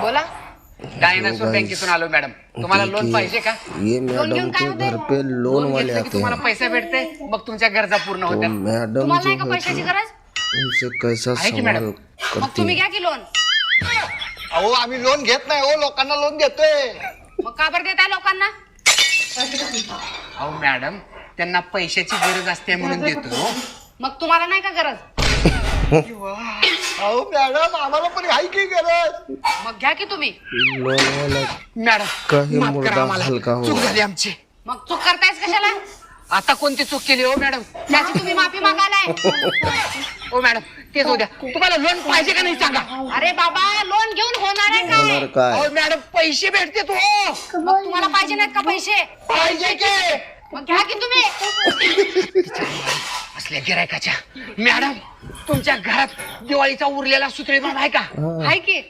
बोला. डायनासोर बँकेतून आलो मॅडम. तुम्हाला लोन पाहिजे का? ये मैडम के घर पे लोन वाले आते तुम्हाला हैं पैसा भेटते मग तुमच्या गरजा पूर्ण तो होत्या. मैडम तुम्हाला जो नाही का है पैशाची गरज? उनसे कैसा आहे की सवाल मॅडम? मग करती तुम्ही है? घ्या की लोन. अहो आम्ही लोन घेत नाही. हो लोकांना लोन देतोय. मग का बरं देताय लोकांना? अहो मॅडम त्यांना पैशाची गरज असते म्हणून देतो. मग तुम्हाला नाही का गरज? अहो मॅडम आम्हाला पण आहे की गरज. मग घ्या की तुम्ही. लोन वाला मॅडम काही माफ करा मुर्दा आम्हाला. हलका हो. चूक झाली आमची. मग चूक करतायच कशाला? आता कोणती चूक केली हो मॅडम? त्याची तुम्ही माफी मागालाय. हो मॅडम तेच होत्या. तुम्हाला लोन पाहिजे का नाही सांगा. अरे बाबा लोन घेऊन होणार आहे होणार काय? काय अहो मॅडम पैसे भेटते तो. मग तुम्हाला पाहिजे नाहीत का पैसे? पाहिजे की मग घ्या की तुम्ही. असल्या गिरायकाच्या. मॅडम तुमच्या घरात दिवाळीचा उरलेला सुतळी बाब आहे का? आहे की